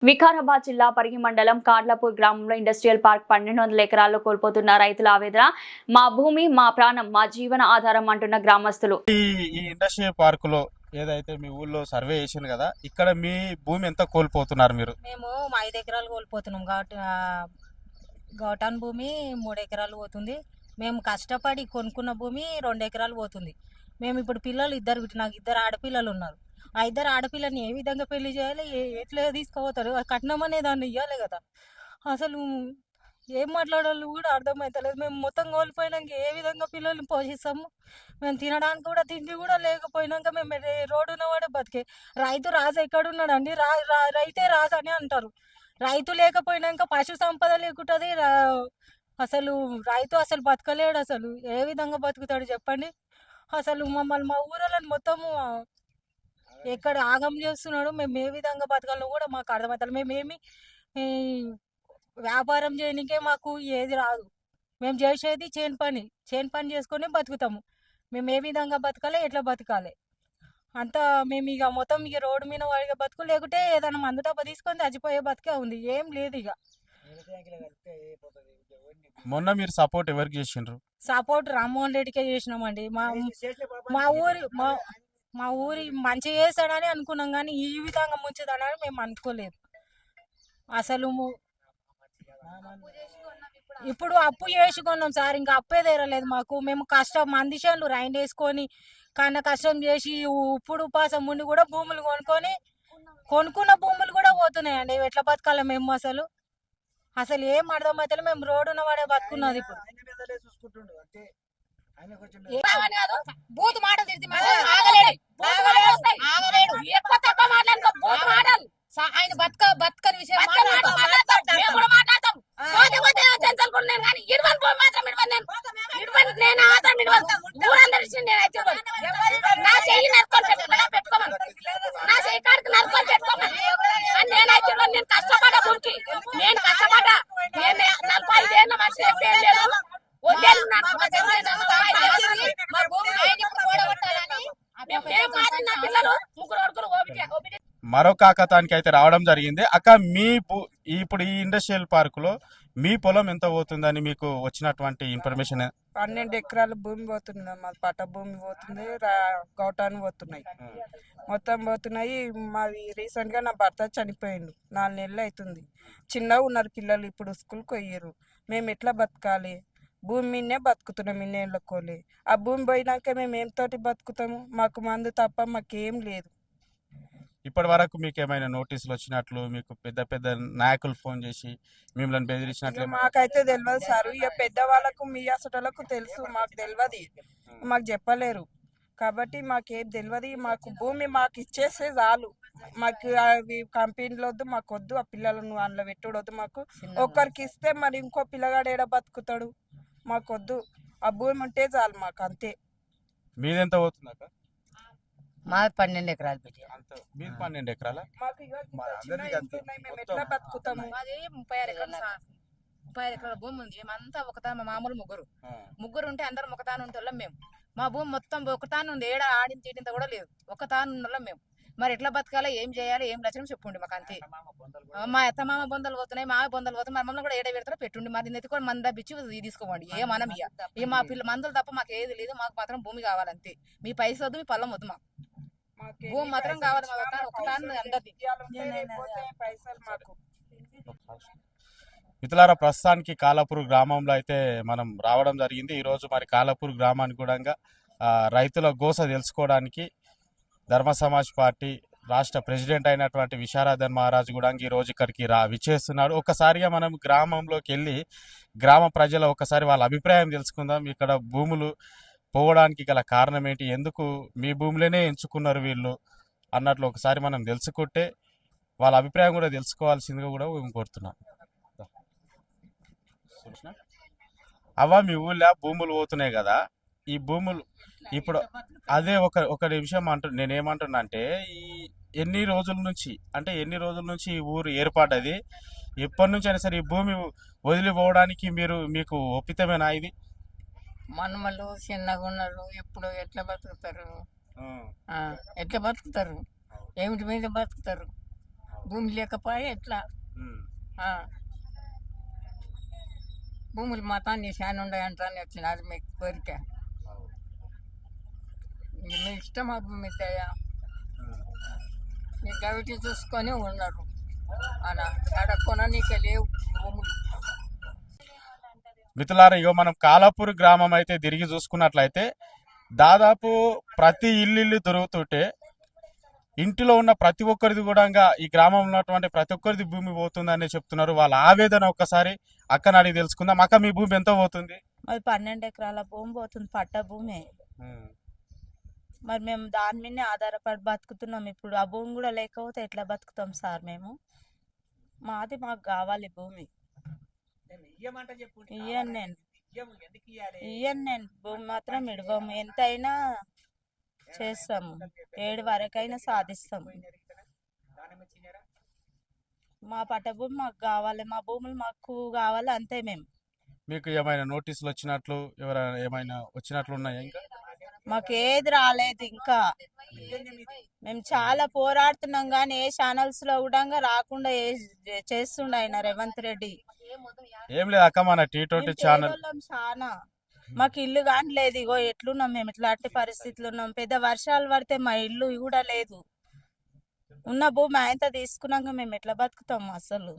వికారాబాద్ జిల్లా పరిగి మండలం కాడ్లాపూర్ గ్రామంలో ఇండస్ట్రియల్ పార్క్ 1200 ఎకరాల్లో కోల్పోతున్న రైతుల ఆవేదన. మా భూమి మా ప్రాణం మా జీవన ఆధారం అంటున్న గ్రామస్తులు. ఈ ఇండస్ట్రియల్ పార్క్ లో ఏదైతే మీ ఊళ్ళో సర్వే చేసింది కదా, ఇక్కడ మీ భూమి ఎంత కోల్పోతున్నారు మీరు? మేము 5 ఎకరాలు కోల్పోతున్నాం. గౌటాన్ భూమి 3 ఎకరాలు పోతుంది. మేము కష్టపడి కొనుక్కున్న భూమి 2 ఎకరాలు పోతుంది. మేము ఇప్పుడు పిల్లలు నాకు ఇద్దరు ఆడపిల్లలు ఉన్నారు. ఆ ఇద్దరు ఆడపిల్లని ఏ విధంగా పెళ్లి చేయాలి, ఎట్లా తీసుకుపోతారు? కట్నం అనే దాన్ని ఇవ్వాలి కదా. అసలు ఏం మాట్లాడాలో కూడా అర్థమవుతలేదు. మేము మొత్తం కోల్పోయినాక ఏ విధంగా పిల్లల్ని పోషిస్తాము? మేము తినడానికి కూడా తిండి కూడా లేకపోయినాక మేము రోడ్డున వాడే బతికే. రైతు రాజు ఎక్కడున్నాడండి? రైతే రాజు అని అంటారు. రైతు లేకపోయినాక పశు సంపద లేకుంటుంది. అసలు రైతు అసలు బతకలేడు. అసలు ఏ విధంగా బతుకుతాడు చెప్పండి? అసలు మమ్మల్ని మా ఊరలను మొత్తము ఎక్కడ ఆగం చేస్తున్నాడు. మేము ఏ విధంగా బతకాలో కూడా మాకు అర్థమవుతుంది. మేమేమి వ్యాపారం చేయడానికే మాకు ఏది రాదు. మేము చేసేది చేను పని చేసుకొని బతుకుతాము. మేము ఏ విధంగా బతకాలి, ఎట్లా బతకాలి అంతా మేము ఇక మొత్తం ఇక రోడ్డు మీద వాడిగా బతుకు, లేకుంటే ఏదైనా మందు డబ్బా తీసుకొని చచ్చిపోయే బతికే ఉంది. ఏం లేదు ఇక. మొన్న మీరు సపోర్ట్ ఎవరికి చేసిండ్రు? సపోర్ట్ రామ్మోహన్ రెడ్డికే చేసినామండి. మా ఊరి మంచి చేస్తాడని అనుకున్నాం, కానీ ఈ విధంగా ముంచుతాడని మేము అనుకోలేదు. అసలు ఇప్పుడు అప్పు చేసుకున్నాం సార్, ఇంకా అప్పే తీరలేదు మాకు. మేము కష్టం మందిషాలు రైండ్ వేసుకొని కన్నా కష్టం చేసి ఇప్పుడు ఉపాసం ఉండి కూడా భూములు కొనుక్కున్న భూములు కూడా పోతున్నాయండి. ఎట్లా బతకాలి మేము? అసలు ఏం అర్థమవుతలే. మేము రోడ్డున వాడే బతుకున్నది ఇప్పుడు. ఆయన బతకని విషయం నేను కష్టపడ్డా 45 మనిషి మరో కాకతానికి అయితే రావడం జరిగింది. అక్క, ఇప్పుడు ఈ ఇండస్ట్రియల్ పార్క్ లో మీ పొలం ఎంత పోతుందని మీకు వచ్చినటువంటి ఇన్ఫర్మేషన్? 12 ఎకరాల భూమి పోతుంది. మాది పట్ట భూమి పోతుంది, గౌటాన్ని పోతున్నాయి, మొత్తం పోతున్నాయి. మాది రీసెంట్ గా నా భర్త చనిపోయిండు, 4 నెలలు అవుతుంది. చిన్నగా ఉన్నారు పిల్లలు, ఇప్పుడు స్కూల్కి పోయారు. మేము ఎట్లా బతకాలి? భూమి మీదనే బతుకుతున్నాం ఇన్నేళ్ళకోలే. ఆ భూమి పోయినాక మేము ఏం తోటి బతుకుతాము? మాకు మందు తప్ప మాకేం లేదు. ఇప్పటి వరకు మీకు ఏమైనా నోటీసులు వచ్చినట్లు, మీకు పెద్ద పెద్ద నాయకులు ఫోన్ చేసి మిమ్మల్ని బెదిరించినట్లు? మాకైతే తెలియదు సార్. ఇక పెద్దవాళ్ళకు మీ అసటలకు తెలుసు, మాకు తెలియదు, మాకు చెప్పలేరు. కాబట్టి మాకేం తెలియదు. మాకు భూమి మాకు ఇచ్చేస్తే చాలు. మాకు అవి కంపెనీలు వద్దు, మాకు వద్దు. ఆ పిల్లలను అందులో పెట్టుడొద్దు మాకు. ఒక్కరికి ఇస్తే మరి ఇంకో పిల్లగాడు ఏడ బతుకుతాడు? మాకు వద్దు. ఆ భూమి ఉంటే చాలు మాకు, అంతే. మీదెంత పోతుందాక? మాది 12 ఎకరాలు పెట్టి. మీది 12 ఎకరాల? మాకు మేము ఎట్లా బతుకుతాము? మాది 36 ఎకరాలు సార్. 36 ఎకరాల భూమి ఉంది. మేమంతా ఒకతాను, మామూలు ముగ్గురు ఉంటే అందరం ఒకతాను ఉంటే మేము. మా భూమి మొత్తం ఒకతాను ఉంది. ఏడ ఆడిన తీటింత కూడా లేదు, ఒకతాను ఉన్నోళ్ళం మేము. మరి ఎట్లా బతకాలి, ఏం చేయాలి, ఏం లక్షణం చెప్పుండి మాకు, అంతే. మా అత్తమామ బొందలు పోతున్నాయి, మా బొందలు పోతున్నాయి. మరి మమ్మల్ని కూడా ఏడ పెడతారో పెట్టుండి, మరి నెత్తి కూడా మంద బిచ్చి తీసుకోండి. ఏ మనం ఇక మా పిల్ల మందులు తప్ప మాకు ఏది లేదు. మాకు మాత్రం భూమి కావాలంతే. మీ పైస వద్దు, మీ పొలం వద్దు, మాకు భూమి మాత్రం కావాలి. మిత్రులారా, ప్రస్తుతానికి కాలాపూర్ గ్రామంలో అయితే మనం రావడం జరిగింది. ఈరోజు మరి కాలాపూర్ గ్రామానికి కూడా రైతుల గోస తెలుసుకోవడానికి ధర్మ సమాజ్ పార్టీ రాష్ట్ర ప్రెసిడెంట్ అయినటువంటి విశారదన్ మహారాజ్ కూడా ఈరోజు ఇక్కడికి విచ్చేస్తున్నాడు. ఒకసారిగా మనం గ్రామంలోకి వెళ్ళి గ్రామ ప్రజల ఒకసారి వాళ్ళ అభిప్రాయం తెలుసుకుందాం. ఇక్కడ భూములు పోవడానికి గల కారణం ఏంటి, ఎందుకు మీ భూములనే ఎంచుకున్నారు వీళ్ళు అన్నట్లు ఒకసారి మనం తెలుసుకుంటే వాళ్ళ అభిప్రాయం కూడా తెలుసుకోవాల్సిందిగా కూడా మేము కోరుతున్నాం. అవ్వ, మీ ఊళ్ళో భూములు పోతున్నాయి కదా, ఈ భూములు ఇప్పుడు అదే ఒక నిమిషం నేనేమంటున్నా అంటే, ఈ ఎన్ని రోజుల నుంచి ఈ ఊరు ఏర్పడ్డది? ఎప్పటి నుంచి అయినా సరే ఈ భూమి వదిలిపోవడానికి మీకు ఒప్పితమేనా ఇది? మనమలు చిన్నగా ఉన్నారు, ఎప్పుడు ఎట్లా బతుకుతారు? ఎట్లా బతుకుతారు? ఏమిటి మీద బతుకుతారు? భూమి లేకపోయే ఎట్లా ఆ. భూములు మతాన్ని శాన్ ఉన్నాయంటారని వచ్చిన అది మీకు కోరిక మీ ఇష్టం ఆ భూమి దయ మీ గవిటి చూసుకొని ఉన్నారు అలా ఆడ కొననీకే లేవు భూములు. మిత్రులారా ఇగో మనం కాలాపూర్ గ్రామం అయితే తిరిగి చూసుకున్నట్లయితే దాదాపు ప్రతి ఇల్లు దొరుకుతుంటే ఇంటిలో ఉన్న ప్రతి ఒక్కరిది కూడా ఈ గ్రామంలో ఉన్నటువంటి ప్రతి ఒక్కరిది భూమి పోతుందని చెప్తున్నారు. వాళ్ళ ఆవేదన ఒక్కసారి అక్కని అడిగి తెలుసుకుందాం. అక్క మీ భూమి ఎంత పోతుంది? మరి 12 ఎకరాల భూమి పోతుంది, పట్ట భూమి. మరి మేము దాని మీదనే ఆధారపడి బతుకుతున్నాం. ఇప్పుడు ఆ భూమి కూడా లేకపోతే ఎట్లా బతుకుతాం సార్ మేము? మాకు కావాలి భూమి. ఇయ్యను నేను భూమి మాత్రం ఇడవము. ఎంతైనా చేస్తాము, 7 వరకైనా సాధిస్తాము. మా పట్ట భూమి మాకు కావాలి, మా భూములు మాకు కావాలి, అంతే. మేము మీకు ఏమైనా నోటీసులు వచ్చినట్లు ఎవరైనా ఏమైనా వచ్చినట్లు ఉన్నాయా? ఇంకా మాకు ఏది రాలేదు ఇంకా. మేము చాలా పోరాడుతున్నాం కానీ ఏ ఛానల్స్ లో కూడా రాకుండా చేస్తుండ ఆయన రేవంత్ రెడ్డి. ఏం లేదు అక్క, మన T20 ఛానల్ చాలా మాకు ఇల్లు కానీ లేదు. ఇగో ఎట్లున్నాం మేము, ఇట్లాంటి పరిస్థితులు ఉన్నాం. పెద్ద వర్షాలు పడితే మా ఇల్లు కూడా లేదు. ఉన్న భూమి ఆయనతో తీసుకున్నాక మేము ఎట్లా బతుకుతాం అసలు?